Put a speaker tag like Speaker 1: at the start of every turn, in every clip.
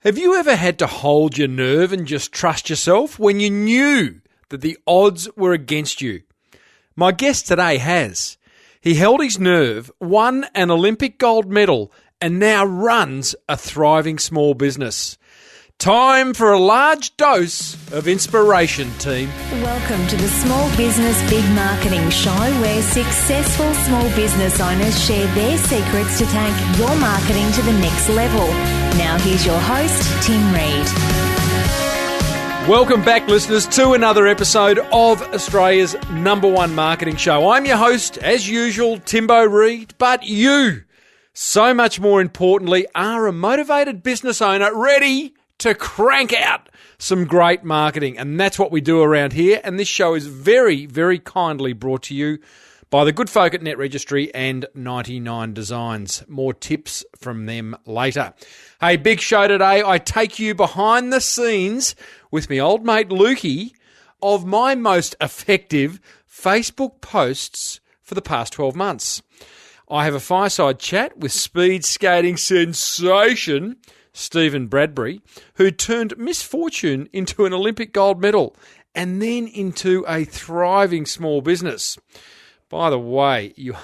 Speaker 1: Have you ever had to hold your nerve and just trust yourself when you knew that the odds were against you? My guest today has. He held his nerve, won an Olympic gold medal, and now runs a thriving small business. Time for a large dose of inspiration, team.
Speaker 2: Welcome to the Small Business Big Marketing Show, where successful small business owners share their secrets to take your marketing to the next level. Now here's your host, Tim Reid.
Speaker 1: Welcome back, listeners, to another episode of Australia's #1 marketing show. I'm your host, as usual, Timbo Reid, but you, so much more importantly, are a motivated business owner ready to crank out some great marketing. And that's what we do around here. And this show is very, very kindly brought to you by the good folk at Net Registry and 99 Designs. More tips from them later. Hey, big show today. I take you behind the scenes with me old mate Lukey of my most effective Facebook posts for the past 12 months. I have a fireside chat with speed skating sensation Steven Bradbury, who turned misfortune into an Olympic gold medal and then into a thriving small business. By the way, you're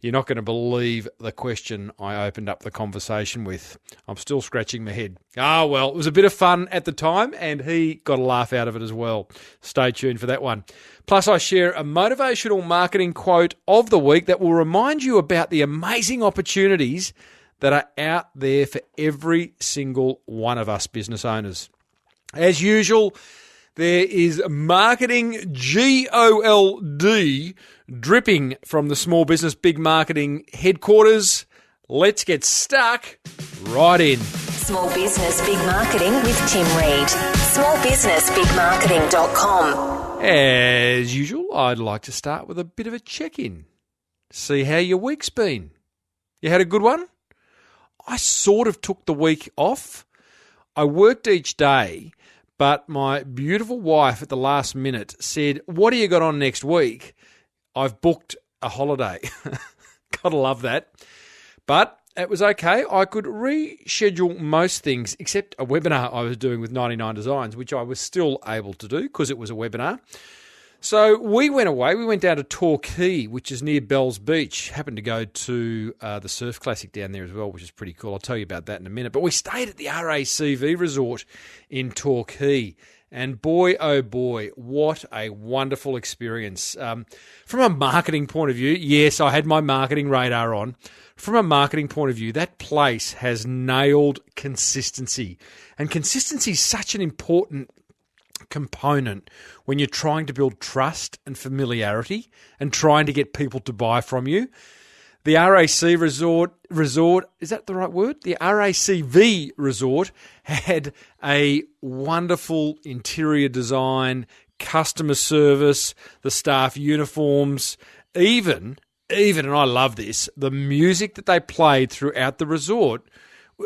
Speaker 1: not going to believe the question I opened up the conversation with. I'm still scratching my head. Well, it was a bit of fun at the time, and he got a laugh out of it as well. Stay tuned for that one. Plus, I share a motivational marketing quote of the week that will remind you about the amazing opportunities that are out there for every single one of us business owners. As usual, there is marketing GOLD dripping from the Small Business Big Marketing headquarters. Let's get stuck right in.
Speaker 2: Small Business Big Marketing with Tim Reid. smallbusinessbigmarketing.com.
Speaker 1: As usual, I'd like to start with a bit of a check-in. See how your week's been. You had a good one? I sort of took the week off. I worked each day, but my beautiful wife at the last minute said, "What do you got on next week?" I've booked a holiday. Gotta love that. But it was okay. I could reschedule most things except a webinar I was doing with 99 Designs, which I was still able to do because it was a webinar. So we went away. We went down to Torquay, which is near Bells Beach. Happened to go to the Surf Classic down there as well, which is pretty cool. I'll tell you about that in a minute. But we stayed at the RACV Resort in Torquay. And boy, oh boy, what a wonderful experience. From a marketing point of view, yes, I had my marketing radar on. From a marketing point of view, that place has nailed consistency. And consistency is such an important component when you're trying to build trust and familiarity and trying to get people to buy from you. The RAC resort, is that the right word? The RACV resort had a wonderful interior design, customer service, the staff uniforms, even, and I love this, the music that they played throughout the resort,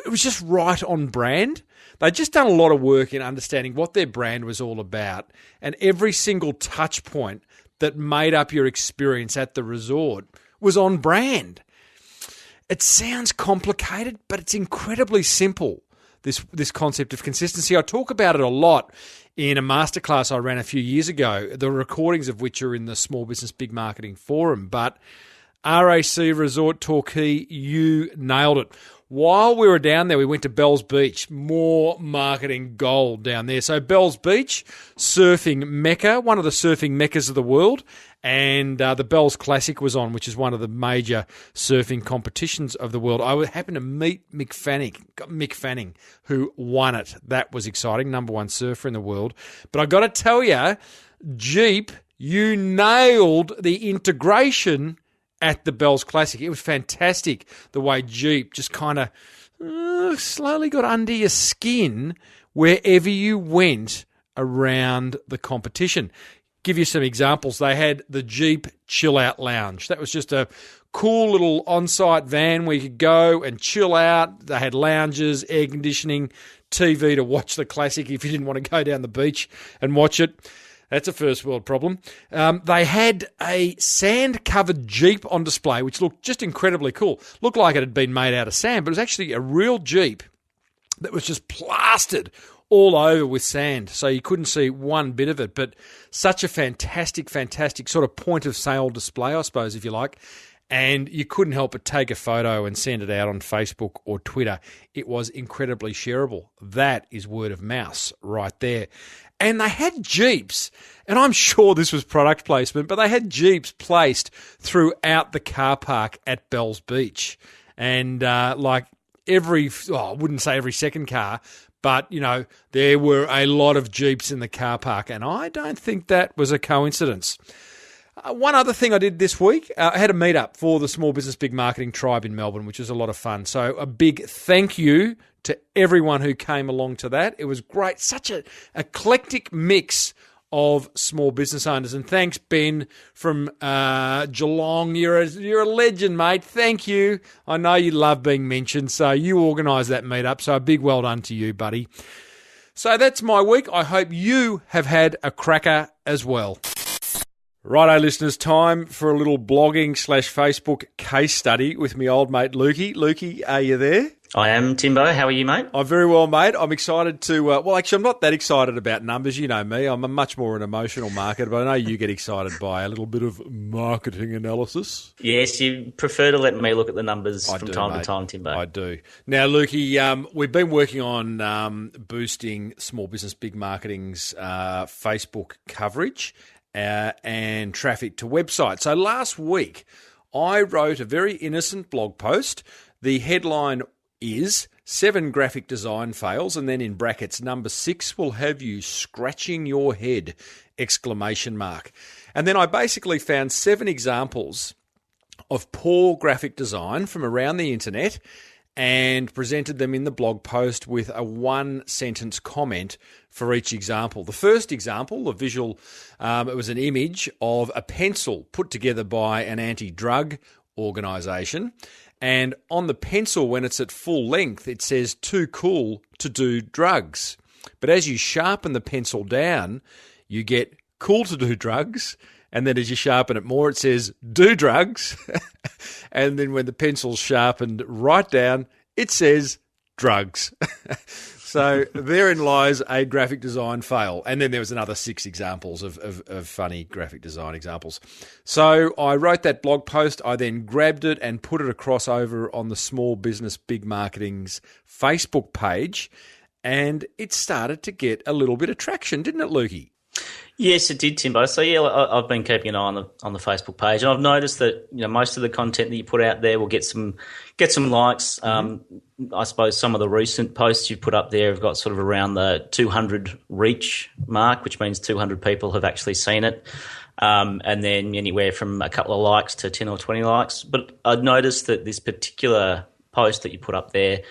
Speaker 1: it was just right on brand. They'd just done a lot of work in understanding what their brand was all about, and every single touch point that made up your experience at the resort was on brand. It sounds complicated, but it's incredibly simple, this concept of consistency. I talk about it a lot in a masterclass I ran a few years ago, the recordings of which are in the Small Business Big Marketing Forum. But RAC Resort Torquay, you nailed it. While we were down there, we went to Bells Beach. More marketing gold down there. So Bells Beach, surfing mecca, one of the surfing meccas of the world. And the Bells Classic was on, which is one of the major surfing competitions of the world. I happened to meet Mick Fanning, who won it. That was exciting, #1 surfer in the world. But I got to tell you, Jeep, you nailed the integration at the Bells Classic. It was fantastic the way Jeep just kind of slowly got under your skin wherever you went around the competition. Give you some examples. They had the Jeep Chill Out Lounge. That was just a cool little on-site van where you could go and chill out. They had lounges, air conditioning, TV to watch the Classic if you didn't want to go down the beach and watch it. That's a first world problem. They had a sand-covered Jeep on display, which looked just incredibly cool. Looked like it had been made out of sand, but it was actually a real Jeep that was just plastered all over with sand, so you couldn't see one bit of it. But such a fantastic sort of point of sale display, I suppose, if you like. And you couldn't help but take a photo and send it out on Facebook or Twitter. It was incredibly shareable. That is word of mouth right there. And they had Jeeps, and I'm sure this was product placement, but they had Jeeps placed throughout the car park at Bells Beach. And I wouldn't say every second car, but, there were a lot of Jeeps in the car park, and I don't think that was a coincidence. One other thing I did this week, I had a meetup for the Small Business Big Marketing Tribe in Melbourne, which was a lot of fun. So a big thank you to everyone who came along to that. It was great. Such an eclectic mix of small business owners. And thanks, Ben, from Geelong. You're a legend, mate. Thank you. I know you love being mentioned, so you organised that meetup. So a big well done to you, buddy. So that's my week. I hope you have had a cracker as well. Righto, listeners, time for a little blogging/Facebook case study with my old mate Lukey. Lukey, are you there?
Speaker 3: I am, Timbo. How are you, mate?
Speaker 1: I'm very well, mate. I'm excited to... actually, I'm not that excited about numbers. You know me. I'm a much more an emotional marketer, but I know you get excited by a little bit of marketing analysis.
Speaker 3: Yes, you prefer to let me look at the numbers from time to time, Timbo.
Speaker 1: I do. Now, Lukey, we've been working on boosting Small Business Big Marketing's Facebook coverage and traffic to websites. So last week, I wrote a very innocent blog post. The headline is 7 graphic design fails, and then in brackets, number 6 will have you scratching your head, ! And then I basically found 7 examples of poor graphic design from around the internet and presented them in the blog post with a 1-sentence comment for each example. The first example, a visual, it was an image of a pencil put together by an anti-drug organisation. And on the pencil, when it's at full length, it says, "Too cool to do drugs." But as you sharpen the pencil down, you get "cool to do drugs." And then as you sharpen it more, it says, "Do drugs." And then when the pencil's sharpened right down, it says, "drugs." So therein lies a graphic design fail. And then there was another 6 examples of funny graphic design examples. So I wrote that blog post. I then grabbed it and put it across over on the Small Business Big Marketing's Facebook page. And it started to get a little bit of traction, didn't it, Lukey?
Speaker 3: Yes, it did, Timbo. So yeah, I've been keeping an eye on the Facebook page, and I've noticed that most of the content that you put out there will get some likes. I suppose some of the recent posts you've put up there have got sort of around the 200 reach mark, which means 200 people have actually seen it, and then anywhere from a couple of likes to 10 or 20 likes. But I'd noticed that this particular post that you put up there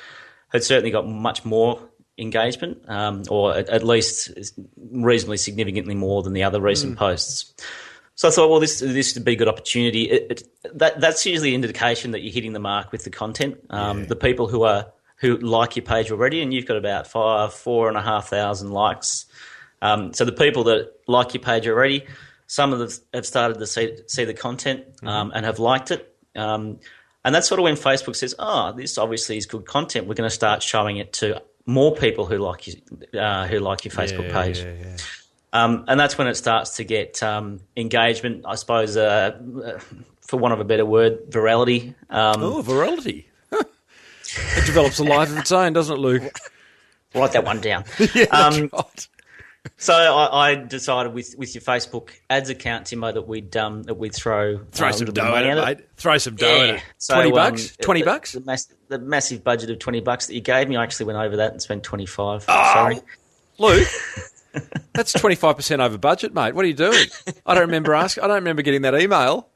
Speaker 3: had certainly got much more engagement, or at least reasonably significantly more than the other recent posts. So I thought, well, this would be a good opportunity. That's usually an indication that you're hitting the mark with the content. The people who like your page already, and you've got about 4,500 likes. So the people that like your page already, some of them have started to see the content and have liked it. And that's sort of when Facebook says, "Oh, this obviously is good content. We're going to start showing it to more people who like your Facebook page." And that's when it starts to get engagement, I suppose, for want of a better word, virality.
Speaker 1: Virality. It develops a life of its own, doesn't it, Luke?
Speaker 3: Write that one down.
Speaker 1: Yeah, that's right.
Speaker 3: So I decided with your Facebook ads account, Timbo, that we'd throw
Speaker 1: some dough at it, mate. Throw some dough at it.
Speaker 3: So,
Speaker 1: $20? $20?
Speaker 3: The massive budget of $20 that you gave me, I actually went over that and spent $25.
Speaker 1: Oh,
Speaker 3: sorry,
Speaker 1: Luke. That's 25% over budget, mate. What are you doing? I don't remember getting that email.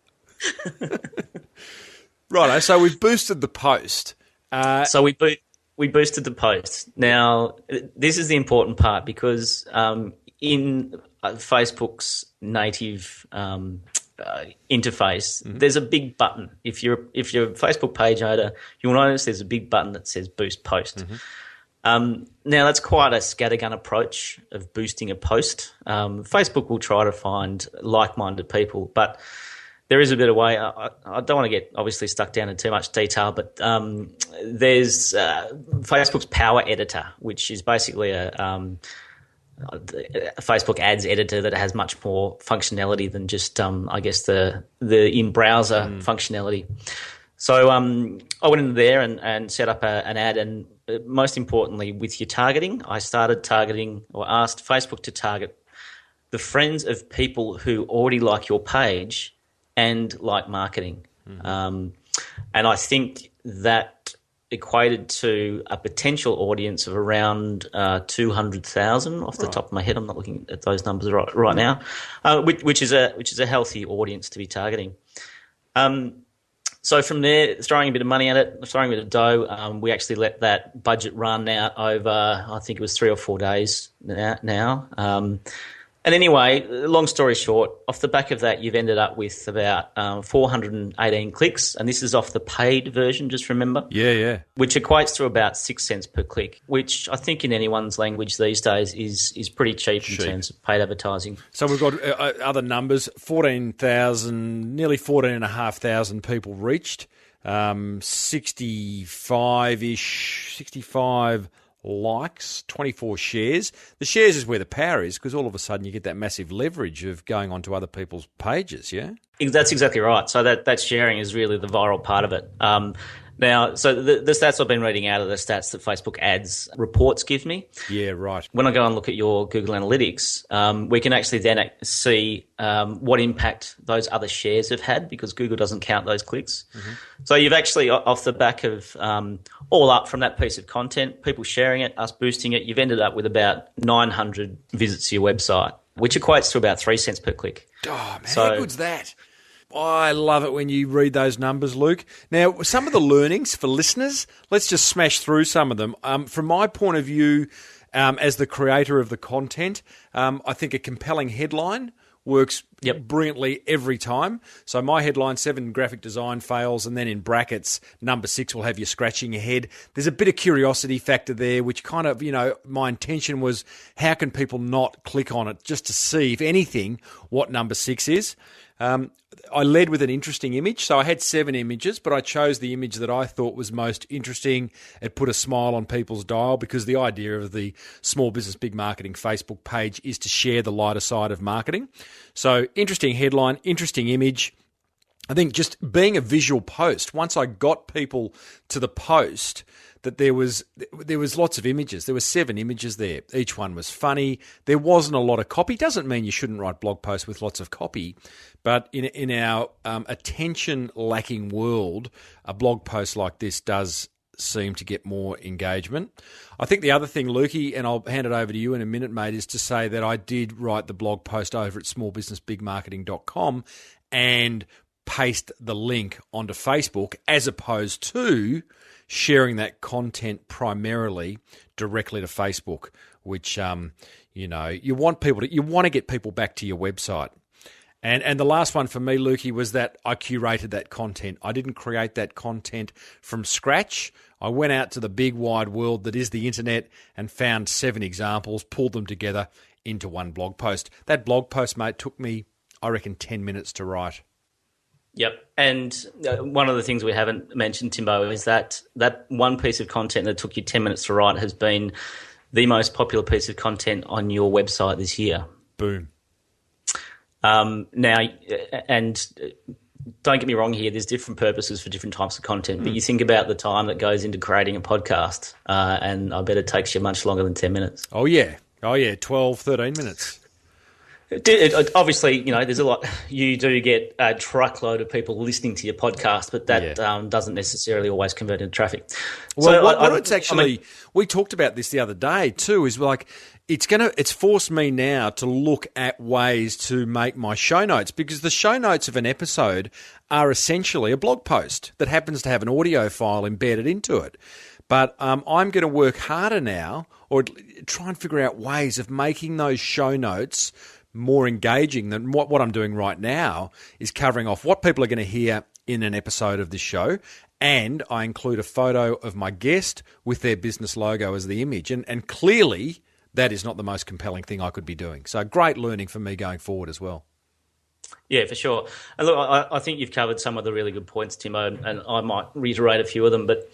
Speaker 1: Righto. So we've boosted the post.
Speaker 3: We boosted the post. Now, this is the important part because in Facebook's native interface, there's a big button. If you're a Facebook page owner, you'll notice there's a big button that says Boost Post. Now, that's quite a scattergun approach of boosting a post. Facebook will try to find like-minded people, but there is a bit of way. I don't want to get obviously stuck down in too much detail, but there's Facebook's Power Editor, which is basically a Facebook ads editor that has much more functionality than just, I guess, the in-browser functionality. So I went in there and set up an ad, and most importantly, with your targeting, I started targeting or asked Facebook to target the friends of people who already like your page and like marketing. And I think that equated to a potential audience of around 200,000 off the top of my head. I'm not looking at those numbers right now, which is a healthy audience to be targeting. So from there, throwing a bit of money at it, throwing a bit of dough, we actually let that budget run out over, I think it was 3 or 4 days now. And anyway, long story short, off the back of that, you've ended up with about 418 clicks, and this is off the paid version, just remember.
Speaker 1: Yeah.
Speaker 3: Which equates to about 6 cents per click, which I think in anyone's language these days is pretty cheap in terms of paid advertising.
Speaker 1: So we've got other numbers, 14,000, nearly 14,500 people reached, 65 likes, 24 shares. The shares is where the power is, because all of a sudden you get that massive leverage of going onto other people's pages, yeah?
Speaker 3: That's exactly right. So that sharing is really the viral part of it. Now, so the stats I've been reading out of the stats that Facebook ads reports give me.
Speaker 1: Yeah, right.
Speaker 3: When I go and look at your Google Analytics, we can actually then see what impact those other shares have had, because Google doesn't count those clicks. So you've actually, off the back of all up from that piece of content, people sharing it, us boosting it, you've ended up with about 900 visits to your website, which equates to about 3 cents per click.
Speaker 1: Oh, man, how good's that? I love it when you read those numbers, Luke. Now, some of the learnings for listeners, let's just smash through some of them. From my point of view, as the creator of the content, I think a compelling headline works brilliantly every time. So my headline, 7 graphic design fails, and then in brackets, number 6 will have you scratching your head. There's a bit of curiosity factor there, which kind of, my intention was, how can people not click on it just to see, if anything, what number 6 is? I led with an interesting image. So I had 7 images, but I chose the image that I thought was most interesting. It put a smile on people's dial, because the idea of the Small Business Big Marketing Facebook page is to share the lighter side of marketing. So interesting headline, interesting image. I think just being a visual post, once I got people to the post, that there was lots of images. There were 7 images there. Each one was funny. There wasn't a lot of copy. Doesn't mean you shouldn't write blog posts with lots of copy, but in our attention-lacking world, a blog post like this does seem to get more engagement. I think the other thing, Lukey, and I'll hand it over to you in a minute, mate, is to say that I did write the blog post over at smallbusinessbigmarketing.com and paste the link onto Facebook, as opposed to sharing that content primarily directly to Facebook, which you want to get people back to your website. And the last one for me, Lukey, was that I curated that content. I didn't create that content from scratch. I went out to the big wide world that is the internet and found 7 examples, pulled them together into one blog post. That blog post, mate, took me, I reckon, 10 minutes to write.
Speaker 3: Yep. And one of the things we haven't mentioned, Timbo, is that one piece of content that took you 10 minutes to write has been the most popular piece of content on your website this year.
Speaker 1: Boom.
Speaker 3: Now, and don't get me wrong here, there's different purposes for different types of content, but you think about the time that goes into creating a podcast, and I bet it takes you much longer than 10 minutes.
Speaker 1: Oh, yeah. 12, 13 minutes.
Speaker 3: Obviously, there's a lot. You do get a truckload of people listening to your podcast, but that doesn't necessarily always convert into traffic.
Speaker 1: Well, we talked about this the other day too. Is like it's forced me now to look at ways to make my show notes, because the show notes of an episode are essentially a blog post that happens to have an audio file embedded into it. But I'm going to work harder now, or try and figure out ways of making those show notes more engaging than what I'm doing right now, is covering off what people are going to hear in an episode of this show, and I include a photo of my guest with their business logo as the image. And clearly that is not the most compelling thing I could be doing. So great learning for me going forward as well.
Speaker 3: Yeah, for sure. And look, I think you've covered some of the really good points, Timo, and I might reiterate a few of them. But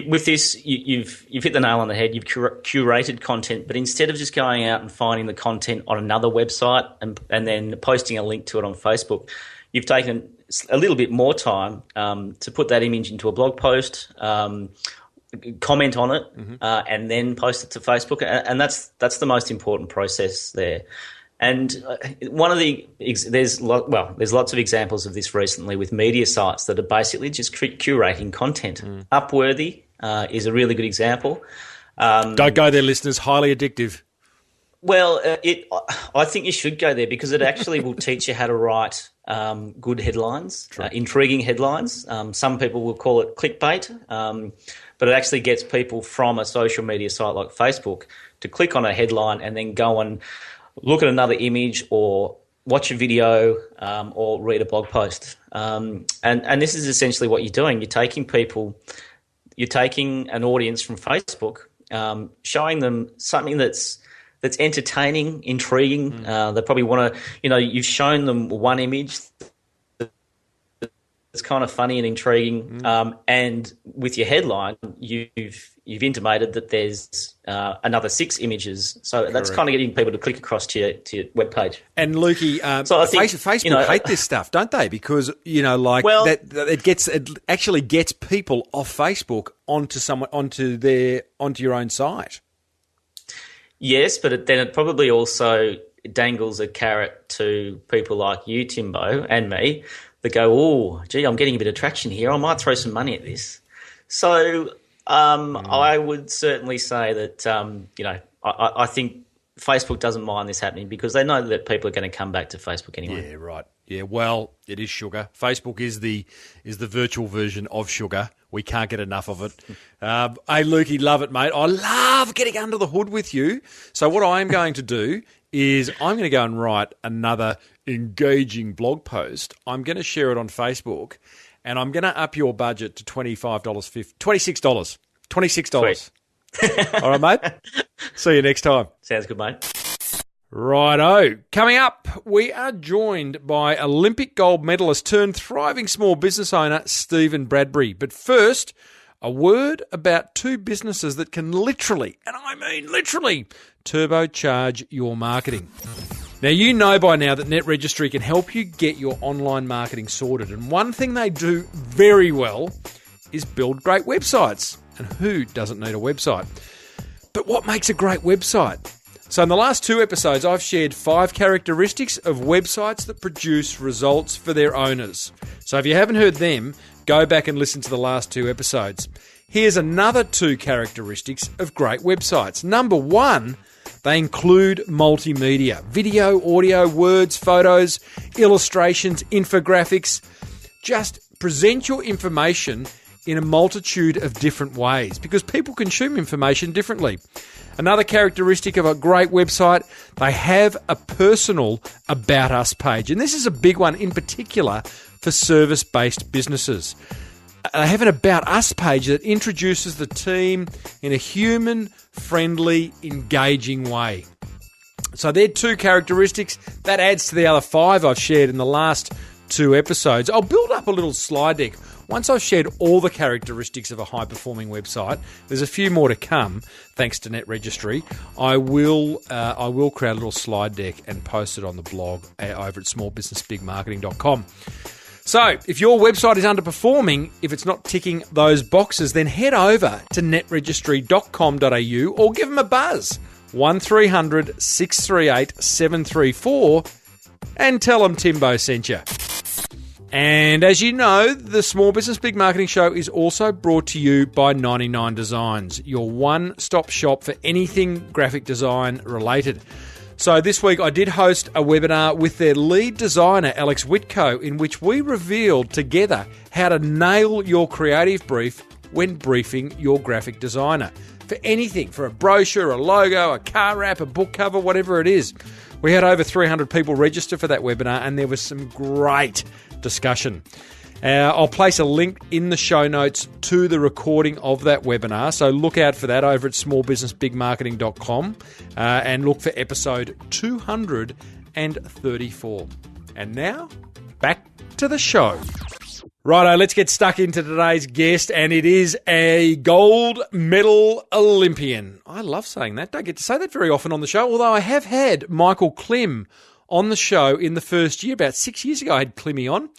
Speaker 3: with this, you've hit the nail on the head. You've curated content, but instead of just going out and finding the content on another website and then posting a link to it on Facebook, you've taken a little bit more time to put that image into a blog post, comment on it, and then post it to Facebook. And that's the most important process there. And one of there's lots of examples of this recently with media sites that are basically just curating content. Upworthy is a really good example.
Speaker 1: Don't go there, listeners. Highly addictive.
Speaker 3: Well, I think you should go there because it actually will teach you how to write good headlines, intriguing headlines. Some people will call it clickbait, but it actually gets people from a social media site like Facebook to click on a headline and then go and look at another image or watch a video or read a blog post. And this is essentially what you're doing. You're taking an audience from Facebook, showing them something that's entertaining, intriguing. They probably want to, you've shown them one image that's kind of funny and intriguing. And with your headline, you've intimated that there's another 6 images. So that's kind of getting people to click across to your webpage.
Speaker 1: And Lukey, so I think, Facebook hate this stuff, don't they? Because it actually gets people off Facebook onto your own site.
Speaker 3: Yes, but then it probably also dangles a carrot to people like you, Timbo, and me that go, oh, gee, I'm getting a bit of traction here. I might throw some money at this. So I would certainly say that, I think Facebook doesn't mind this happening because they know that people are going to come back to Facebook anyway.
Speaker 1: Yeah, right. Yeah, well, it is sugar. Facebook is the virtual version of sugar. We can't get enough of it. Hey, Lukey, love it, mate. I love getting under the hood with you. So what I'm going to do is I'm going to go and write another engaging blog post. I'm going to share it on Facebook, and I'm going to up your budget to $26. $26. All right, mate? See you next time.
Speaker 3: Sounds good, mate.
Speaker 1: Righto. Coming up, we are joined by Olympic gold medalist turned thriving small business owner Steven Bradbury. But first, a word about 2 businesses that can literally, and I mean literally, turbocharge your marketing. Now, you know by now that Net Registry can help you get your online marketing sorted. And one thing they do very well is build great websites. And who doesn't need a website? But what makes a great website? So in the last 2 episodes, I've shared 5 characteristics of websites that produce results for their owners. So if you haven't heard them, go back and listen to the last 2 episodes. Here's another 2 characteristics of great websites. Number 1, they include multimedia. Video, audio, words, photos, illustrations, infographics. Just present your information in a multitude of different ways because people consume information differently. Another characteristic of a great website, they have a personal About Us page. And this is a big one in particular for service-based businesses. They have an About Us page that introduces the team in a human, friendly, engaging way. So they're 2 characteristics. That adds to the other 5 I've shared in the last 2 episodes. I'll build up a little slide deck. Once I've shared all the characteristics of a high-performing website, there's a few more to come, thanks to Net Registry. I will create a little slide deck and post it on the blog over at smallbusinessbigmarketing.com. So, if your website is underperforming, if it's not ticking those boxes, then head over to netregistry.com.au or give them a buzz, 1300 638 734, and tell them Timbo sent you. And as you know, the Small Business Big Marketing Show is also brought to you by 99 Designs, your one-stop shop for anything graphic design related. So this week I did host a webinar with their lead designer, Alex Whitco, in which we revealed together how to nail your creative brief when briefing your graphic designer. For anything, for a brochure, a logo, a car wrap, a book cover, whatever it is. We had over 300 people register for that webinar and there was some great discussion. I'll place a link in the show notes to the recording of that webinar, so look out for that over at smallbusinessbigmarketing.com and look for episode 234. And now, back to the show. Righto, let's get stuck into today's guest, and it is a gold medal Olympian. I love saying that. Don't get to say that very often on the show, although I have had Michael Klim on the show in the first year. About 6 years ago, I had Klimmy on.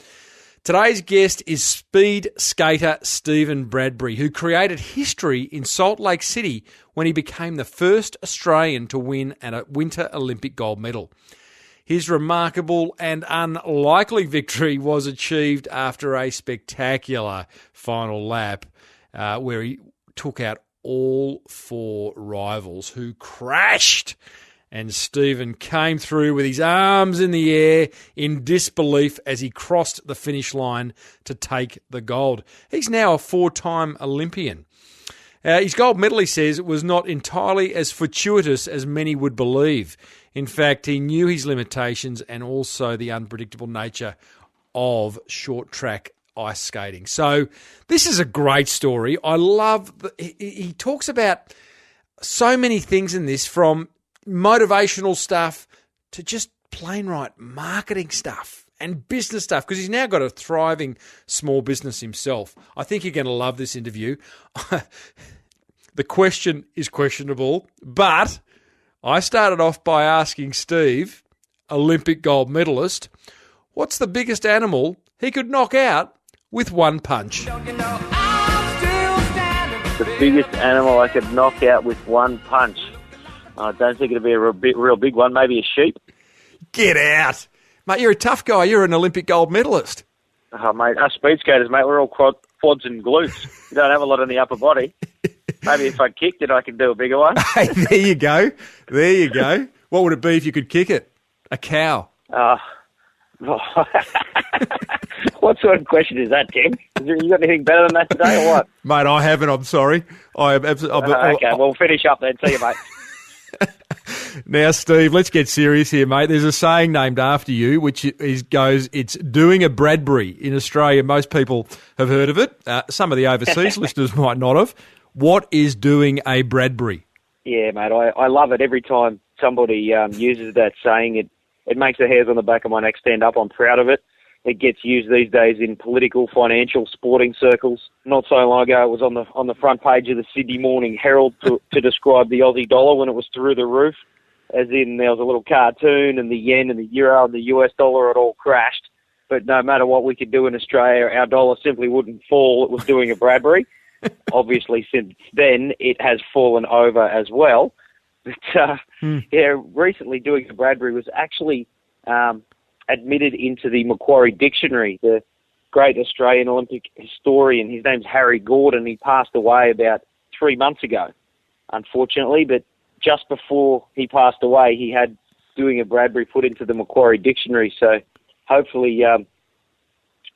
Speaker 1: Today's guest is speed skater Steven Bradbury, who created history in Salt Lake City when he became the first Australian to win a Winter Olympic gold medal. His remarkable and unlikely victory was achieved after a spectacular final lap where he took out all four rivals who crashed. And Steven came through with his arms in the air in disbelief as he crossed the finish line to take the gold. He's now a four-time Olympian. His gold medal, he says, was not entirely as fortuitous as many would believe. In fact, he knew his limitations and also the unpredictable nature of short track ice skating. So this is a great story. I love, he talks about so many things in this, from motivational stuff to just plain right marketing stuff and business stuff, because he's now got a thriving small business himself. I think you're going to love this interview. The question is questionable, but I started off by asking Steve, Olympic gold medalist, what's the biggest animal he could knock out with one punch?
Speaker 4: The biggest animal I could knock out with one punch. I don't think it'd be a real big one. Maybe a sheep.
Speaker 1: Get out. Mate, you're a tough guy. You're an Olympic gold medalist.
Speaker 4: Oh, mate, us speed skaters, mate, we're all quads and glutes. You don't have a lot in the upper body. Maybe if I kicked it, I could do a bigger one.
Speaker 1: Hey, there you go. There you go. What would it be if you could kick it? A cow.
Speaker 4: What sort of question is that, Tim? You got anything better than that today or what?
Speaker 1: Mate, I haven't. I'm sorry. I have absolutely.
Speaker 4: Okay, we'll finish up then. See you, mate.
Speaker 1: Now, Steve, let's get serious here, mate. There's a saying named after you, which goes, it's doing a Bradbury. In Australia, most people have heard of it. Some of the overseas listeners might not have. What is doing a Bradbury?
Speaker 4: Yeah, mate, I love it every time somebody uses that saying. It makes the hairs on the back of my neck stand up. I'm proud of it. It gets used these days in political, financial, sporting circles. Not so long ago, it was on the front page of the Sydney Morning Herald to describe the Aussie dollar when it was through the roof. As in, there was a little cartoon, and the yen and the euro and the US dollar had all crashed. But no matter what we could do in Australia, our dollar simply wouldn't fall. It was doing a Bradbury. Obviously, since then, it has fallen over as well. But, recently doing a Bradbury was actually admitted into the Macquarie Dictionary. The great Australian Olympic historian, his name's Harry Gordon. He passed away about 3 months ago, unfortunately. But just before he passed away, he had doing a Bradbury put into the Macquarie Dictionary. So hopefully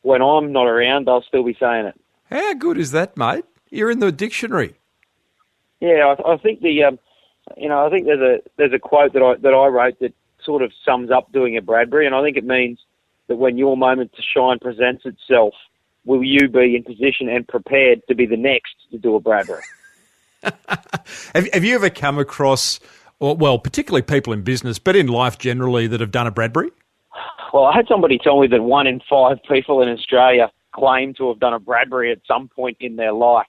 Speaker 4: when I'm not around, I'll still be saying it.
Speaker 1: How good is that, mate? You're in the dictionary.
Speaker 4: Yeah, I think I think there's a quote that I wrote that sort of sums up doing a Bradbury, and I think it means that when your moment to shine presents itself, will you be in position and prepared to be the next to do a Bradbury?
Speaker 1: Have you ever come across, well, particularly people in business, but in life generally, that have done a Bradbury?
Speaker 4: Well, I had somebody tell me that 1 in 5 people in Australia claim to have done a Bradbury at some point in their life,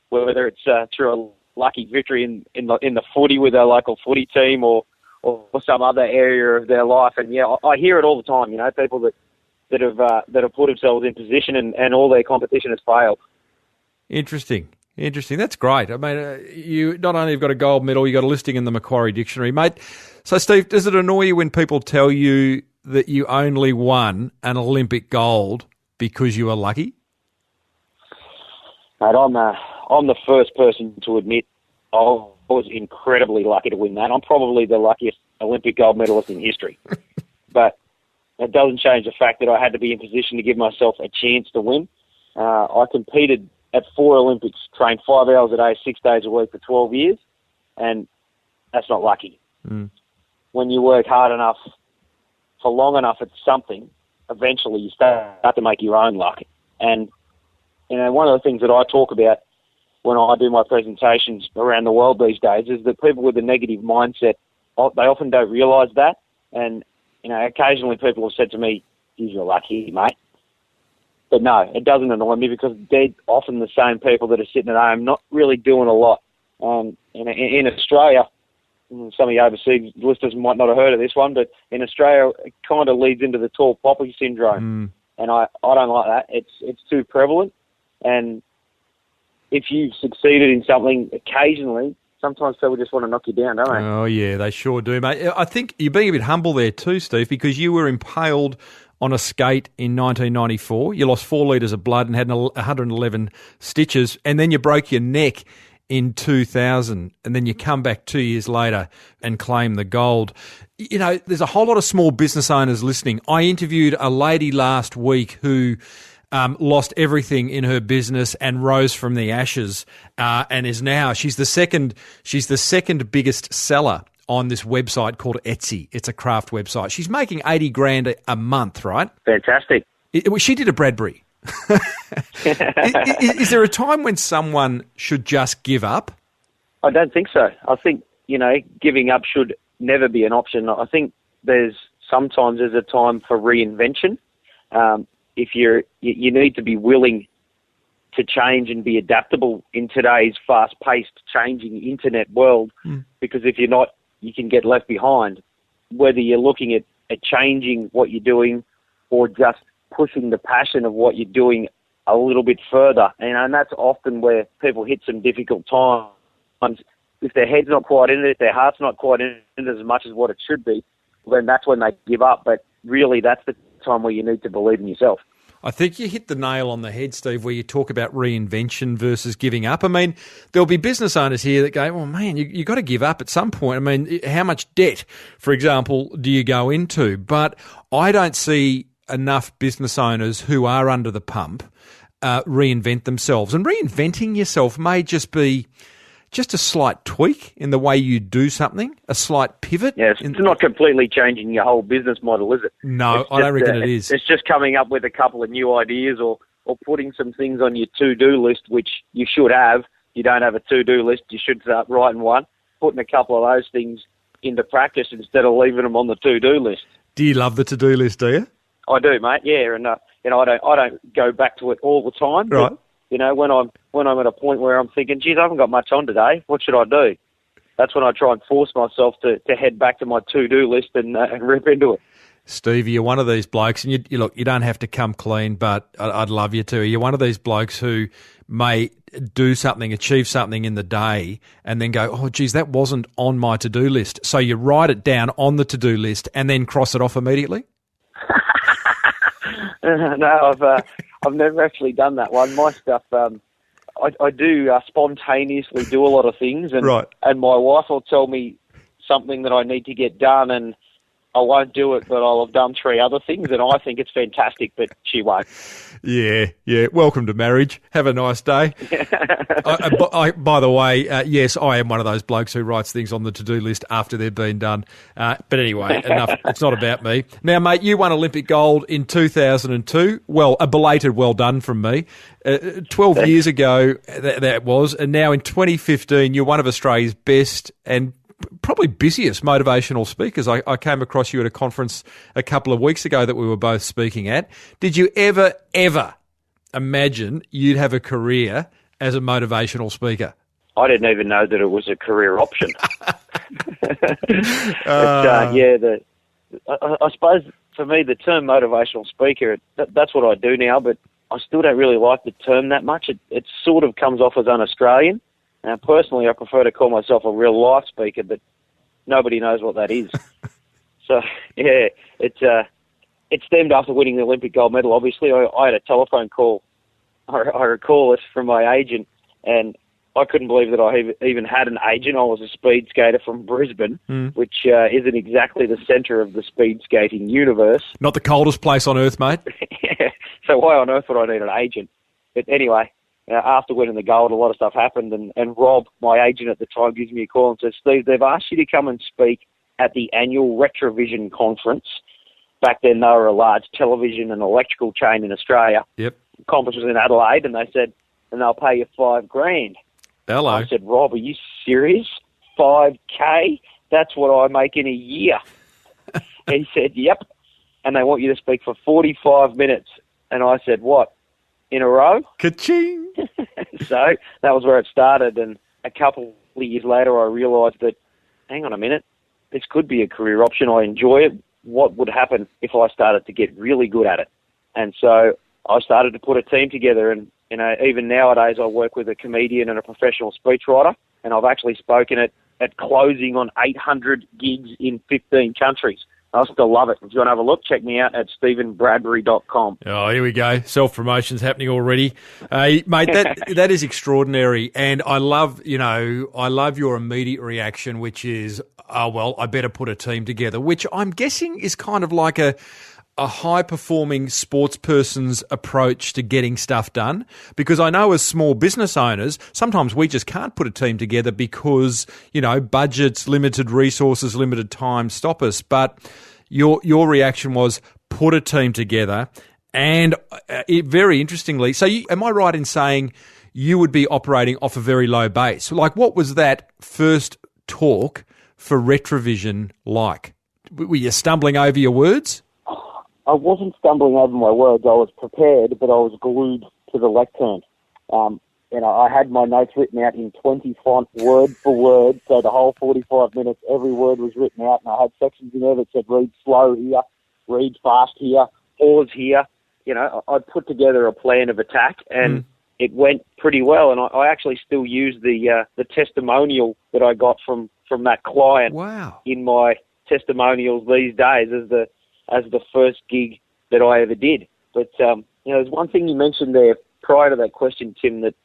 Speaker 4: whether it's through a lucky victory in the footy with their local footy team or some other area of their life. And yeah, I hear it all the time. You know, people that have put themselves in position and all their competition has failed. Interesting.
Speaker 1: That's great. I mean, you not only have got a gold medal, you got a listing in the Macquarie Dictionary, mate. So, Steve, does it annoy you when people tell you that you only won an Olympic gold because you were lucky?
Speaker 4: Mate, I'm the first person to admit I was incredibly lucky to win that. I'm probably the luckiest Olympic gold medalist in history. But it doesn't change the fact that I had to be in position to give myself a chance to win. I competed at 4 Olympics, trained 5 hours a day, 6 days a week for 12 years, and that's not lucky.
Speaker 1: Mm.
Speaker 4: When you work hard enough for long enough at something, eventually you start to make your own luck. And you know, one of the things that I talk about when I do my presentations around the world these days is that people with a negative mindset, they often don't realise that. And occasionally people have said to me, "Geez, you're lucky, mate." But no, it doesn't annoy me because they're often the same people that are sitting at home, not really doing a lot. In Australia, some of the overseas listeners might not have heard of this one, but in Australia, it kind of leads into the tall poppy syndrome. And I don't like that. It's too prevalent. And if you've succeeded in something occasionally, sometimes people just want to knock you down, don't they?
Speaker 1: Oh, yeah, they sure do, mate. I think you're being a bit humble there too, Steve, because you were impaled on a skate in 1994. You lost 4 litres of blood and had 111 stitches, and then you broke your neck in 2000, and then you come back 2 years later and claim the gold. There's a whole lot of small business owners listening. I interviewed a lady last week who lost everything in her business and rose from the ashes, and is now she's the second biggest seller on this website called Etsy. It's a craft website. She's making $80,000 a month, right?
Speaker 4: Fantastic.
Speaker 1: She did a Bradbury. Is there a time when someone should just give up?
Speaker 4: I don't think so. I think, giving up should never be an option. I think sometimes there's a time for reinvention. If you need to be willing to change and be adaptable in today's fast-paced, changing internet world, because if you're not, you can get left behind. Whether you're looking at changing what you're doing or just pushing the passion of what you're doing a little bit further. And that's often where people hit some difficult times. If their head's not quite in it, if their heart's not quite in it as much as what it should be, then that's when they give up. But really, that's the time where you need to believe in yourself.
Speaker 1: I think you hit the nail on the head, Steve, where you talk about reinvention versus giving up. I mean, there'll be business owners here that go, well, man, you got to give up at some point. I mean, how much debt, for example, do you go into? But I don't see enough business owners who are under the pump reinvent themselves. And reinventing yourself may just be just a slight tweak in the way you do something, a slight pivot.
Speaker 4: Yes, it's not completely changing your whole business model, is it?
Speaker 1: No, I don't reckon it is.
Speaker 4: It's just coming up with a couple of new ideas or putting some things on your to-do list, which you should have. You don't have a to-do list, you should start writing one, putting a couple of those things into practice instead of leaving them on the to-do list.
Speaker 1: Do you love the to-do list, do you?
Speaker 4: I do, mate, yeah. And, I don't go back to it all the time.
Speaker 1: Right.
Speaker 4: But, when I'm at a point where I'm thinking, geez, I haven't got much on today, what should I do? That's when I try and force myself to head back to my to-do list and rip into it.
Speaker 1: Stevie, you're one of these blokes, and you don't have to come clean, but I'd love you to. You're one of these blokes who may do something, achieve something in the day, and then go, oh, geez, that wasn't on my to-do list. So you write it down on the to-do list and then cross it off immediately?
Speaker 4: No, I've never actually done that one. My stuff, I do spontaneously do a lot of things, and
Speaker 1: right.
Speaker 4: And my wife will tell me something that I need to get done, and I won't do it, but I'll have done 3 other things, and I think it's fantastic, but she won't.
Speaker 1: Yeah. Welcome to marriage. Have a nice day. By the way, yes, I am one of those blokes who writes things on the to-do list after they've been done. But anyway, enough. It's not about me. Now, mate, you won Olympic gold in 2002. Well, a belated well done from me. 12 years ago, that was. And now in 2015, you're one of Australia's best and probably busiest motivational speakers. I came across you at a conference a couple of weeks ago that we were both speaking at. Did you ever imagine you'd have a career as a motivational speaker?
Speaker 4: I didn't even know that it was a career option. I suppose for me, the term motivational speaker, that's what I do now, but I still don't really like the term that much. It sort of comes off as un-Australian. Personally, I prefer to call myself a real life speaker, but nobody knows what that is. So, yeah, it stemmed after winning the Olympic gold medal. Obviously, I had a telephone call. I recall it from my agent, and I couldn't believe that I even had an agent. I was a speed skater from Brisbane, which isn't exactly the centre of the speed skating universe.
Speaker 1: Not the coldest place on earth, mate.
Speaker 4: Yeah, so why on earth would I need an agent? But anyway, after winning the gold, a lot of stuff happened, and Rob, my agent at the time, gives me a call and says, Steve, they've asked you to come and speak at the annual Retrovision conference. Back then, they were a large television and electrical chain in Australia.
Speaker 1: Yep.
Speaker 4: The conference was in Adelaide, and they said, and they'll pay you $5,000.
Speaker 1: Hello.
Speaker 4: I said, Rob, are you serious? $5,000? That's what I make in a year. He said, yep, and they want you to speak for 45 minutes. And I said, what, in a row?
Speaker 1: Ka-ching!
Speaker 4: So that was where it started, and a couple of years later I realised that, hang on a minute, this could be a career option. I enjoy it. What would happen if I started to get really good at it? And so I started to put a team together, and even nowadays I work with a comedian and a professional speechwriter, and I've actually spoken at closing on 800 gigs in 15 countries. I still love it. If you want to have a look, check me out at stevenbradbury.com.
Speaker 1: Oh, here we go. Self-promotion's happening already. Mate, that is extraordinary. And I love your immediate reaction, which is, oh, well, I better put a team together, which I'm guessing is kind of like a high-performing sports person's approach to getting stuff done. Because I know as small business owners, sometimes we just can't put a team together because, budgets, limited resources, limited time stop us. But your reaction was put a team together. And very interestingly, so am I right in saying you would be operating off a very low base? Like, what was that first talk for Retrovision like? Were you stumbling over your words?
Speaker 4: I wasn't stumbling over my words. I was prepared, but I was glued to the lectern. I had my notes written out in 20 font, word for word, so the whole 45 minutes, every word was written out, and I had sections in there that said, read slow here, read fast here, pause here. I put together a plan of attack, and it went pretty well, and I actually still use the testimonial that I got from that client in my testimonials these days as the first gig that I ever did. But, there's one thing you mentioned there prior to that question, Tim, that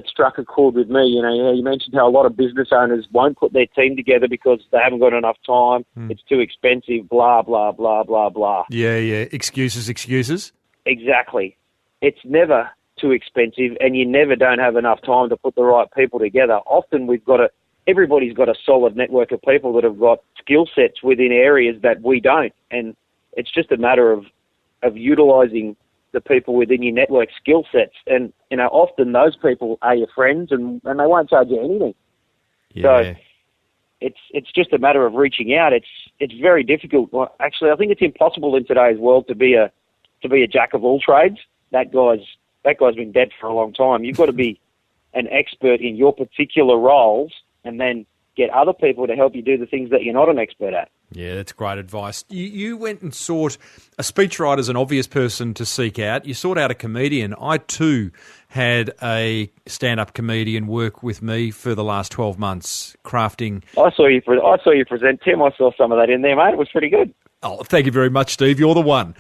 Speaker 4: struck a chord with me. You mentioned how a lot of business owners won't put their team together because they haven't got enough time, it's too expensive, blah, blah, blah, blah, blah.
Speaker 1: Yeah. Excuses.
Speaker 4: Exactly. It's never too expensive, and you never don't have enough time to put the right people together. Often everybody's got a solid network of people that have got skill sets within areas that we don't, and it's just a matter of utilising the people within your network skill sets. And, often those people are your friends and they won't charge you anything.
Speaker 1: Yeah.
Speaker 4: So it's just a matter of reaching out. It's very difficult. Well, actually, I think it's impossible in today's world to be a jack of all trades. That guy's been dead for a long time. You've got to be an expert in your particular roles and then get other people to help you do the things that you're not an expert at.
Speaker 1: Yeah, that's great advice. You went and sought a speechwriter's an obvious person to seek out. You sought out a comedian. I too had a stand-up comedian work with me for the last 12 months, crafting.
Speaker 4: I saw you present, Tim. I saw some of that in there, mate. It was pretty good.
Speaker 1: Oh, thank you very much, Steve. You're the one.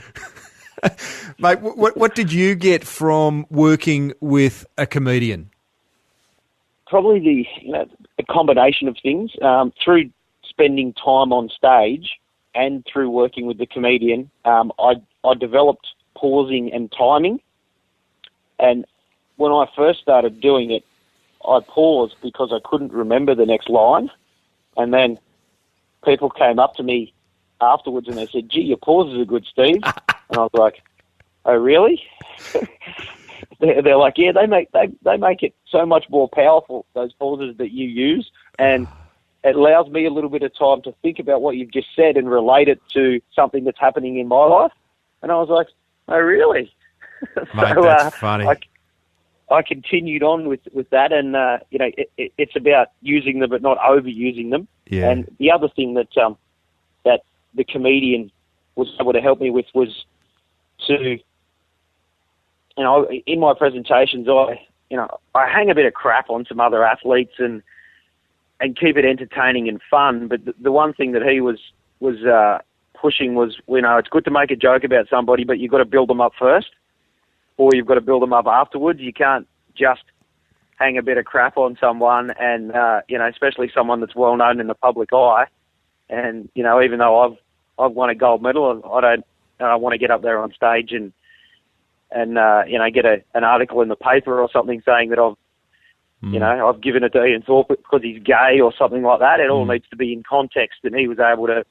Speaker 1: Mate, what did you get from working with a comedian?
Speaker 4: Probably a combination of things. Through spending time on stage and through working with the comedian, I developed pausing and timing. And when I first started doing it, I paused because I couldn't remember the next line. And then people came up to me afterwards and they said, gee, your pauses are good, Steve. And I was like, oh, really? They're like, yeah, they make it so much more powerful, those pauses that you use, and it allows me a little bit of time to think about what you've just said and relate it to something that's happening in my life. And I was like, oh, really?
Speaker 1: Mate, that's funny.
Speaker 4: I continued on with that, and it's about using them but not overusing them.
Speaker 1: Yeah.
Speaker 4: And the other thing that the comedian was able to help me with was to, in my presentations, I hang a bit of crap on some other athletes and keep it entertaining and fun. But the one thing that he was pushing was, it's good to make a joke about somebody, but you've got to build them up first, or you've got to build them up afterwards. You can't just hang a bit of crap on someone, and especially someone that's well known in the public eye. And even though I've won a gold medal, I don't want to get up there on stage and get an article in the paper or something saying that I've given it to Ian Thorpe because he's gay or something like that. It all needs to be in context, and he was able to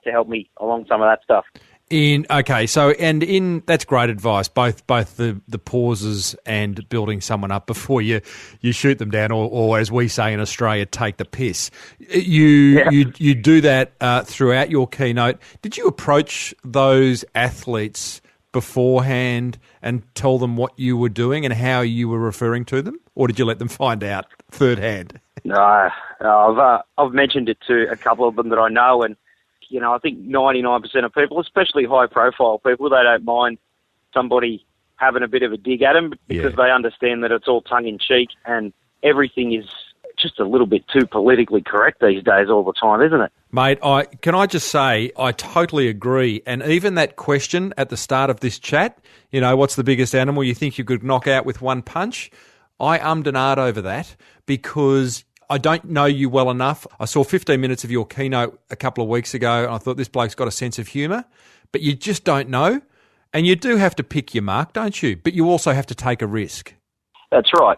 Speaker 4: help me along some of that stuff.
Speaker 1: That's great advice. Both the pauses and building someone up before you shoot them down, or as we say in Australia, take the piss. You do that throughout your keynote. Did you approach those athletes beforehand and tell them what you were doing and how you were referring to them, or did you let them find out third hand?
Speaker 4: No, I've mentioned it to a couple of them that I know, and I think 99% of people, especially high-profile people, they don't mind somebody having a bit of a dig at them because they understand that it's all tongue-in-cheek and everything is just a little bit too politically correct these days all the time, isn't it?
Speaker 1: Mate, can I just say I totally agree. And even that question at the start of this chat, what's the biggest animal you think you could knock out with one punch? I ummed and ahed over that because I don't know you well enough. I saw 15 minutes of your keynote a couple of weeks ago and I thought this bloke's got a sense of humour, but you just don't know. And you do have to pick your mark, don't you? But you also have to take a risk.
Speaker 4: That's right,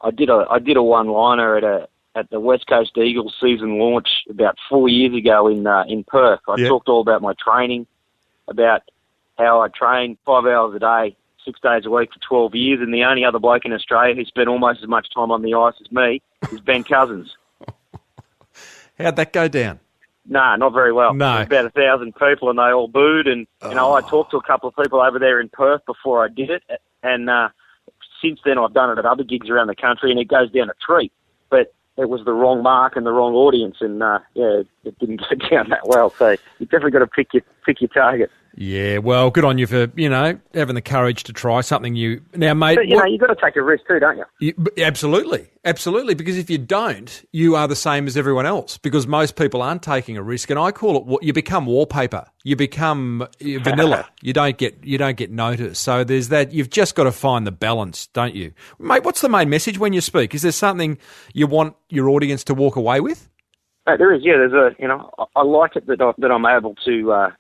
Speaker 4: I did a one-liner at the West Coast Eagles season launch about 4 years ago in Perth. I talked all about my training, about how I train 5 hours a day, 6 days a week for 12 years, and the only other bloke in Australia who spent almost as much time on the ice as me is Ben Cousins.
Speaker 1: How'd that go down?
Speaker 4: Nah, not very well.
Speaker 1: No.
Speaker 4: There was about 1,000 people and they all booed, and I talked to a couple of people over there in Perth before I did it, and since then I've done it at other gigs around the country, and it goes down a treat. But it was the wrong mark and the wrong audience, and it didn't go down that well. So you've definitely got to pick your target.
Speaker 1: Yeah, well, good on you for, having the courage to try something new. Now, mate...
Speaker 4: But, you've got to take a risk too, don't you?
Speaker 1: Absolutely, because if you don't, you are the same as everyone else, because most people aren't taking a risk, and I call it, you become wallpaper. You become vanilla. You don't get noticed. So there's that. You've just got to find the balance, don't you? Mate, what's the main message when you speak? Is there something you want your audience to walk away with?
Speaker 4: There is, There's I like it that I'm able to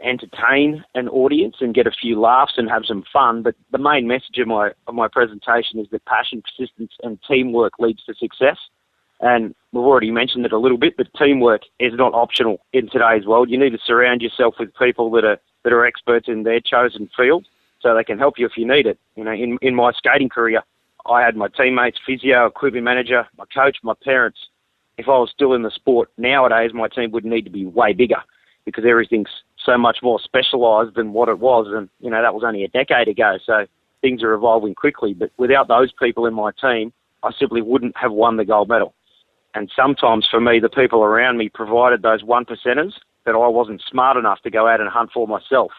Speaker 4: entertain an audience and get a few laughs and have some fun. But the main message of my presentation is that passion, persistence, and teamwork leads to success. And we've already mentioned it a little bit, but teamwork is not optional in today's world. You need to surround yourself with people that are experts in their chosen field, so they can help you if you need it. In my skating career, I had my teammates, physio, equipment manager, my coach, my parents. If I was still in the sport nowadays, my team would need to be way bigger because everything's so much more specialised than what it was. And, that was only a decade ago. So things are evolving quickly. But without those people in my team, I simply wouldn't have won the gold medal. And sometimes for me, the people around me provided those 1%ers that I wasn't smart enough to go out and hunt for myself.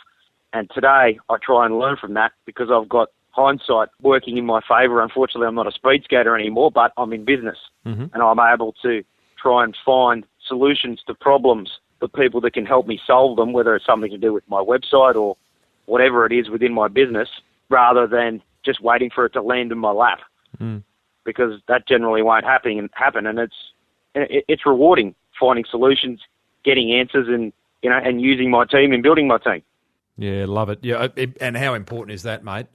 Speaker 4: And today I try and learn from that because I've got hindsight working in my favour. Unfortunately, I'm not a speed skater anymore, but I'm in business. Mm-hmm. And I'm able to try and find solutions to problems for people that can help me solve them, whether it's something to do with my website or whatever it is within my business, rather than just waiting for it to land in my lap. Mm. Because that generally won't happen, and it's rewarding finding solutions, getting answers, and using my team and building my team.
Speaker 1: Yeah, love it. Yeah, and how important is that, mate?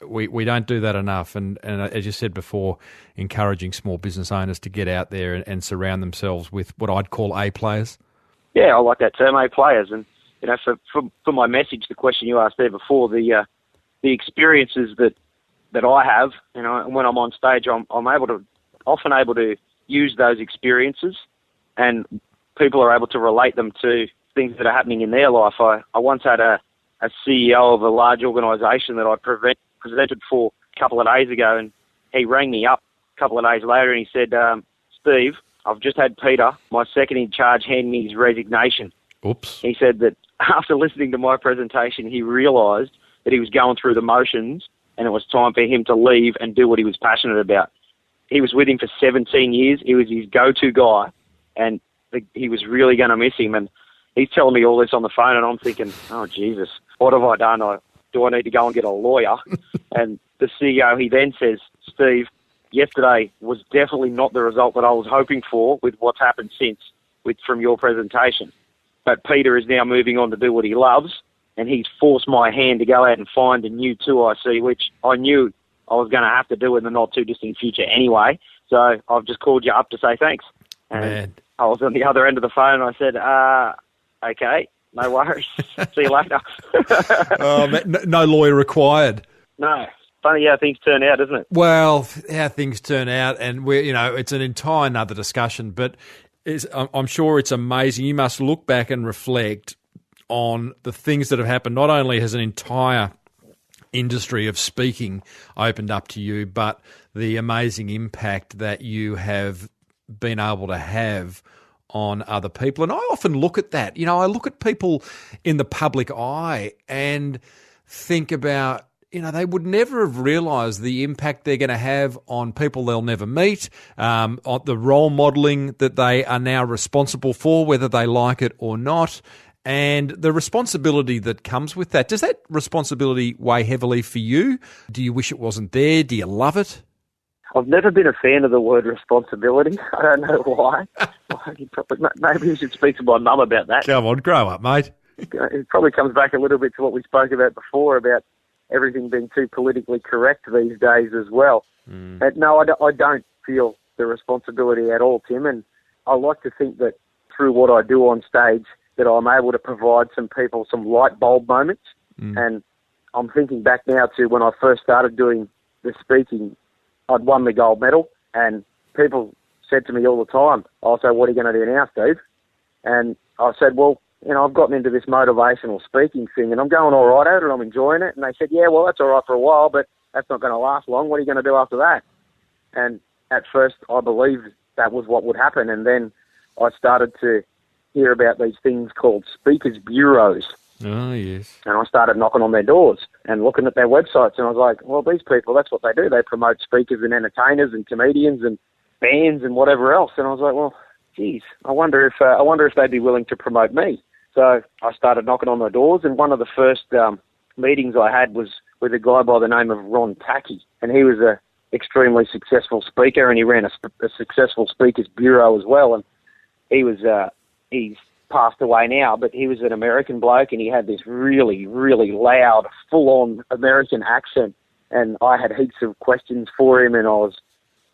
Speaker 1: We don't do that enough, and as you said before, encouraging small business owners to get out there and surround themselves with what I'd call A players.
Speaker 4: Yeah, I like that term, A players, and for my message, the question you asked there before, the experiences that I have, and when I'm on stage, I'm often able to use those experiences, and people are able to relate them to things that are happening in their life. I once had a CEO of a large organisation that I presented for a couple of days ago, and he rang me up a couple of days later and he said, Steve, I've just had Peter, my second in charge, hand me his resignation.
Speaker 1: Oops.
Speaker 4: He said that after listening to my presentation, he realised that he was going through the motions and it was time for him to leave and do what he was passionate about. He was with him for 17 years. He was his go-to guy, and he was really going to miss him. And he's telling me all this on the phone, and I'm thinking, oh, Jesus, what have I done? Do I need to go and get a lawyer? And the CEO, he then says, Steve, yesterday was definitely not the result that I was hoping for with what's happened since from your presentation. But Peter is now moving on to do what he loves, and he's forced my hand to go out and find a new 2IC, which I knew I was going to have to do in the not-too-distant future anyway. So I've just called you up to say thanks. And
Speaker 1: Man.
Speaker 4: I was on the other end of the phone, and I said, okay, No worries. See you later.
Speaker 1: No lawyer required.
Speaker 4: No. Funny how things turn out, isn't it?
Speaker 1: Well, how things turn out, and it's an entire another discussion, but I'm sure it's amazing. You must look back and reflect on the things that have happened. Not only has an entire industry of speaking opened up to you, but the amazing impact that you have been able to have on other people. And I often look at that. I look at people in the public eye and think about, they would never have realised the impact they're going to have on people they'll never meet, on the role modelling that they are now responsible for, whether they like it or not, and the responsibility that comes with that. Does that responsibility weigh heavily for you? Do you wish it wasn't there? Do you love it?
Speaker 4: I've never been a fan of the word responsibility. I don't know why. Maybe you should speak to my mum about that.
Speaker 1: Come on, grow up, mate.
Speaker 4: It probably comes back a little bit to what we spoke about before, about everything being too politically correct these days as well. No, I don't feel the responsibility at all, Tim, and I like to think that through what I do on stage that I'm able to provide some people some light bulb moments. And I'm thinking back now to when I first started doing the speaking. I'd won the gold medal, and people said to me all the time, so what are you going to do now, Steve? And I said, well, I've gotten into this motivational speaking thing, and I'm going all right at it, I'm enjoying it. And they said, yeah, well, that's all right for a while, but that's not going to last long. What are you going to do after that? And at first, I believed that was what would happen, and then I started to hear about these things called speakers bureaus.
Speaker 1: Oh, yes.
Speaker 4: And I started knocking on their doors and looking at their websites, and I was like, well, these people, that's what they do. They promote speakers and entertainers and comedians and bands and whatever else. And I was like, well, geez, I wonder if they'd be willing to promote me. So I started knocking on their doors, and one of the first meetings I had was with a guy by the name of Ron Tacky, and he was a extremely successful speaker, and he ran a successful speakers bureau as well. And he was he's passed away now, but he was an American bloke, and he had this really, really loud, full-on American accent. And I had heaps of questions for him, and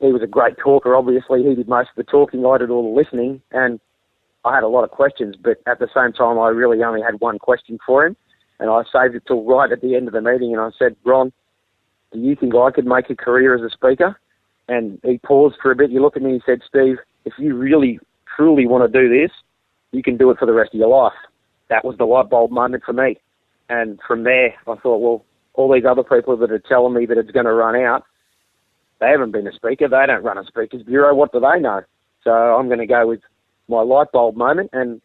Speaker 4: he was a great talker, obviously. He did most of the talking, I did all the listening, and I had a lot of questions, but at the same time, I really only had one question for him, and I saved it till right at the end of the meeting, and I said, Ron, do you think I could make a career as a speaker? And he paused for a bit. He looked at me and he said, Steve, if you really, truly want to do this, you can do it for the rest of your life. That was the light bulb moment for me. And from there, I thought, well, all these other people that are telling me that it's going to run out, they haven't been a speaker. They don't run a speakers bureau. What do they know? So I'm going to go with my light bulb moment, and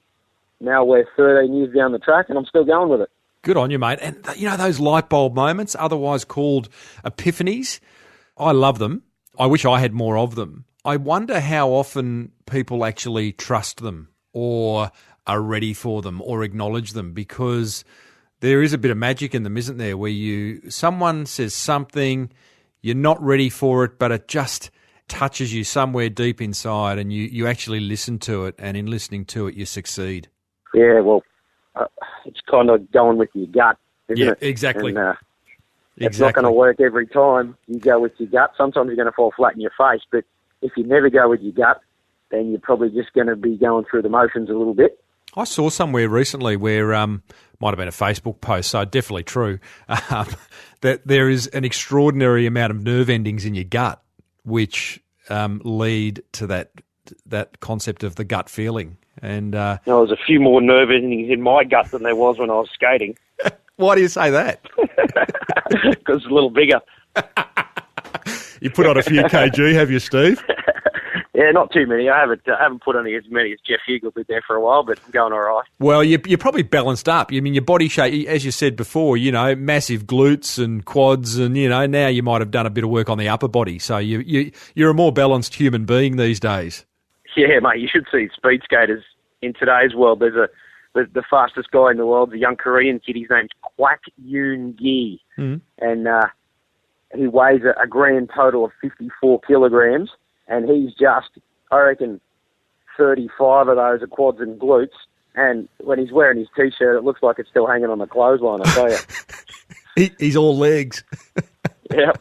Speaker 4: now we're 13 years down the track, and I'm still going with it.
Speaker 1: Good on you, mate. And, those light bulb moments, otherwise called epiphanies, I love them. I wish I had more of them. I wonder how often people actually trust them or are ready for them or acknowledge them, because there is a bit of magic in them, isn't there, where someone says something, you're not ready for it, but it just touches you somewhere deep inside, and you actually listen to it, and in listening to it, you succeed.
Speaker 4: Yeah, well, it's kind of going with your gut, isn't it?
Speaker 1: Exactly.
Speaker 4: And, it's not going to work every time you go with your gut. Sometimes you're going to fall flat in your face, but if you never go with your gut, then you're probably just going to be going through the motions a little bit.
Speaker 1: I saw somewhere recently where, might have been a Facebook post, so definitely true, that there is an extraordinary amount of nerve endings in your gut, which lead to that concept of the gut feeling. And
Speaker 4: there was a few more nerve endings in my gut than there was when I was skating.
Speaker 1: Why do you say that?
Speaker 4: Because it's a little bigger.
Speaker 1: You put on a few kg, have you, Steve?
Speaker 4: Yeah, not too many. I haven't put on as many as Jeff Hugel did there for a while, but I'm going all right.
Speaker 1: Well, you're probably balanced up. I mean, your body shape, as you said before, massive glutes and quads, and now you might have done a bit of work on the upper body. So you're a more balanced human being these days. Yeah,
Speaker 4: mate. You should see speed skaters in today's world. There's the fastest guy in the world, a young Korean kid. His name's Kwak Yoon-gi, and he weighs a grand total of 54 kilograms. And he's just, I reckon, 35 of those are quads and glutes. And when he's wearing his T-shirt, it looks like it's still hanging on the clothesline, I tell you.
Speaker 1: He's all legs.
Speaker 4: Yeah.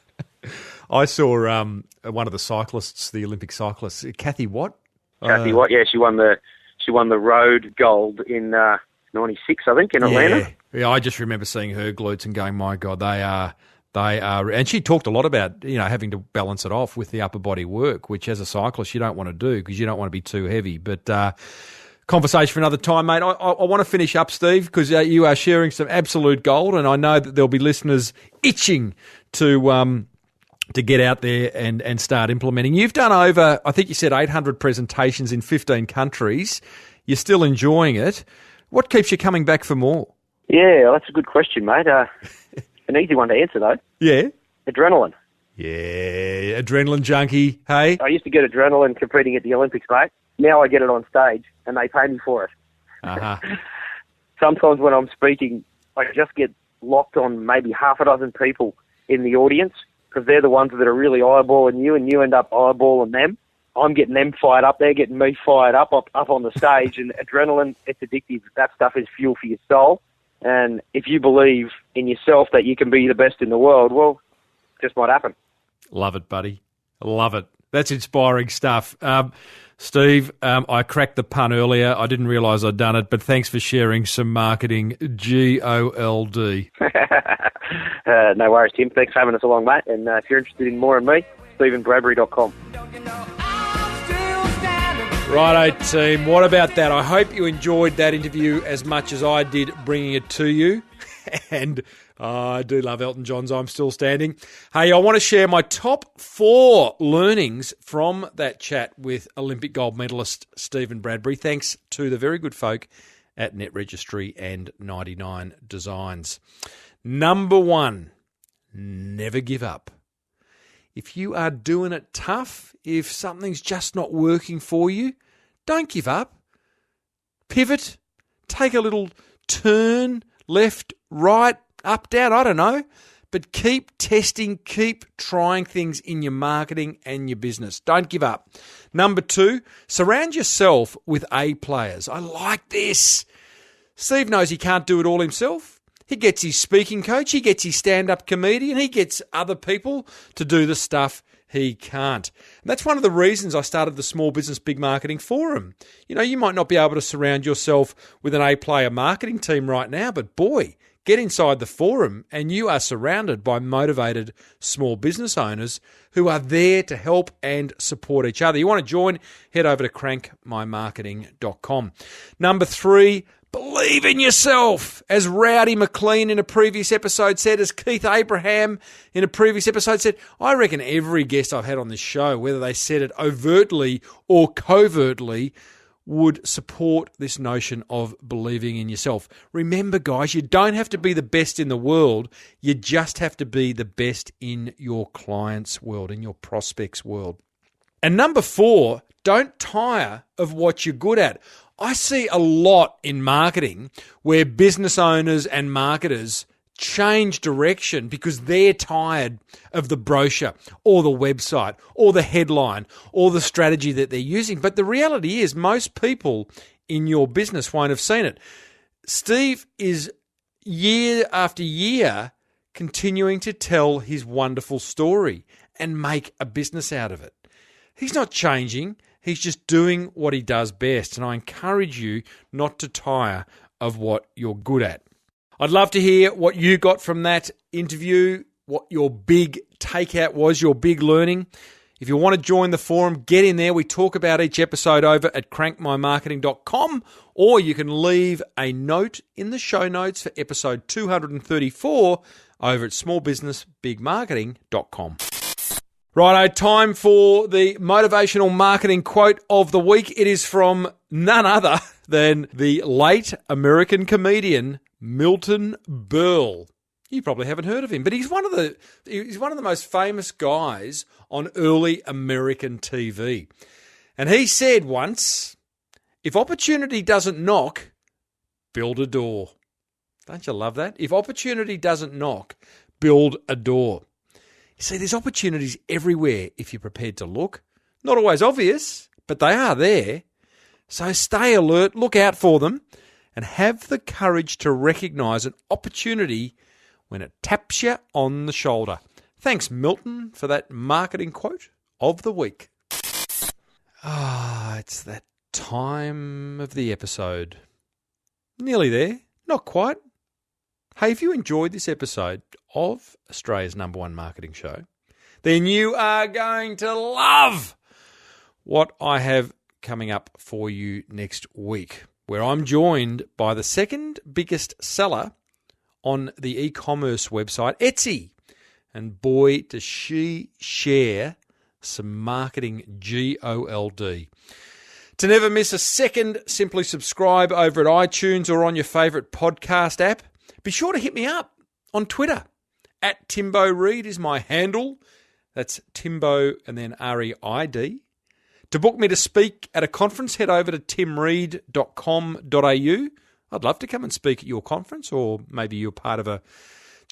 Speaker 1: I saw one of the cyclists, the Olympic cyclists, Kathy Watt.
Speaker 4: Kathy Watt, yeah, she won the road gold in 96, I think, in Atlanta.
Speaker 1: Yeah, I just remember seeing her glutes and going, my God, they are, and she talked a lot about, having to balance it off with the upper body work, which as a cyclist you don't want to do because you don't want to be too heavy. But conversation for another time, mate. I want to finish up, Steve, because you are sharing some absolute gold, and I know that there'll be listeners itching to get out there and start implementing. You've done over, I think you said 800 presentations in 15 countries. You're still enjoying it. What keeps you coming back for more?
Speaker 4: Yeah, that's a good question, mate. An easy one to answer, though.
Speaker 1: Yeah.
Speaker 4: Adrenaline.
Speaker 1: Yeah, adrenaline junkie, hey?
Speaker 4: I used to get adrenaline competing at the Olympics, mate. Now I get it on stage, and they pay me for it.
Speaker 1: Uh-huh.
Speaker 4: Sometimes when I'm speaking, I just get locked on maybe half a dozen people in the audience because they're the ones that are really eyeballing you, and you end up eyeballing them. I'm getting them fired up. They're getting me fired up on the stage, and adrenaline, it's addictive. That stuff is fuel for your soul. And if you believe in yourself that you can be the best in the world, well, it just might happen.
Speaker 1: Love it, buddy. Love it. That's inspiring stuff. Steve, I cracked the pun earlier. I didn't realise I'd done it, but thanks for sharing some marketing GOLD.
Speaker 4: No worries, Tim. Thanks for having us along, mate. And if you're interested in more on me, StevenBradbury.com.
Speaker 1: Righto, team. What about that? I hope you enjoyed that interview as much as I did bringing it to you. And I do love Elton John's I'm Still Standing. Hey, I want to share my top 4 learnings from that chat with Olympic gold medalist Steven Bradbury, thanks to the very good folk at Net Registry and 99 Designs. Number 1, never give up. If you are doing it tough, if something's just not working for you, don't give up. Pivot, take a little turn, left, right, up, down, I don't know. But keep testing, keep trying things in your marketing and your business. Don't give up. Number 2, surround yourself with A players. I like this. Steve knows he can't do it all himself. He gets his speaking coach, he gets his stand-up comedian, he gets other people to do the stuff he can't. And that's one of the reasons I started the Small Business Big Marketing Forum. You might not be able to surround yourself with an A-player marketing team right now, but boy, get inside the forum and you are surrounded by motivated small business owners who are there to help and support each other. You want to join? Head over to crankmymarketing.com. Number 3, believe in yourself. As Rowdy McLean in a previous episode said, as Keith Abraham in a previous episode said, I reckon every guest I've had on this show, whether they said it overtly or covertly, would support this notion of believing in yourself. Remember, guys, you don't have to be the best in the world. You just have to be the best in your client's world, in your prospect's world. And number 4, don't tire of what you're good at. I see a lot in marketing where business owners and marketers change direction because they're tired of the brochure or the website or the headline or the strategy that they're using. But the reality is most people in your business won't have seen it. Steve is year after year continuing to tell his wonderful story and make a business out of it. He's not changing. He's just doing what he does best. And I encourage you not to tire of what you're good at. I'd love to hear what you got from that interview, what your big takeout was, your big learning. If you want to join the forum, get in there. We talk about each episode over at crankmymarketing.com, or you can leave a note in the show notes for episode 234 over at smallbusinessbigmarketing.com. Righto, time for the motivational marketing quote of the week. It is from none other than the late American comedian Milton Berle. You probably haven't heard of him, but he's one of the most famous guys on early American TV. And he said once, if opportunity doesn't knock, build a door. Don't you love that? If opportunity doesn't knock, build a door. You see, there's opportunities everywhere if you're prepared to look. Not always obvious, but they are there. So stay alert, look out for them, and have the courage to recognise an opportunity when it taps you on the shoulder. Thanks, Milton, for that marketing quote of the week. It's that time of the episode Nearly there. Not quite. Hey, if you enjoyed this episode of Australia's #1 marketing show, then you are going to love what I have coming up for you next week, where I'm joined by the second biggest seller on the e-commerce website, Etsy. And boy, does she share some marketing GOLD. To never miss a second, simply subscribe over at iTunes or on your favourite podcast app. Be sure to hit me up on Twitter. @Timbo Reid is my handle. That's Timbo and then REID. To book me to speak at a conference, head over to timreid.com.au. I'd love to come and speak at your conference, or maybe you're part of a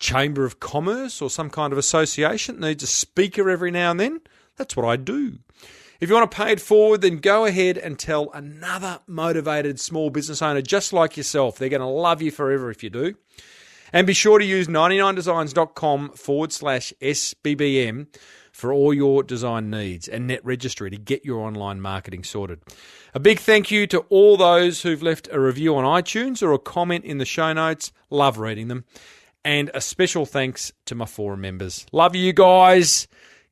Speaker 1: chamber of commerce or some kind of association that needs a speaker every now and then. That's what I do. If you want to pay it forward, then go ahead and tell another motivated small business owner just like yourself. They're going to love you forever if you do. And be sure to use 99designs.com/SBBM for all your design needs and Net Registry to get your online marketing sorted. A big thank you to all those who've left a review on iTunes or a comment in the show notes. Love reading them. And a special thanks to my forum members. Love you guys.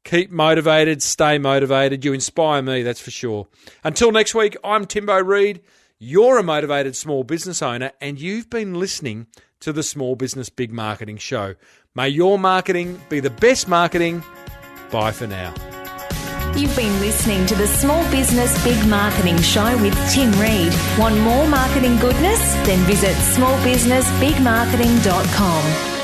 Speaker 1: Keep motivated. Stay motivated. You inspire me, that's for sure. Until next week, I'm Timbo Reid. You're a motivated small business owner, and you've been listening to the Small Business Big Marketing Show. May your marketing be the best marketing. Bye for now.
Speaker 2: You've been listening to the Small Business Big Marketing Show with Tim Reid. Want more marketing goodness? Then visit smallbusinessbigmarketing.com.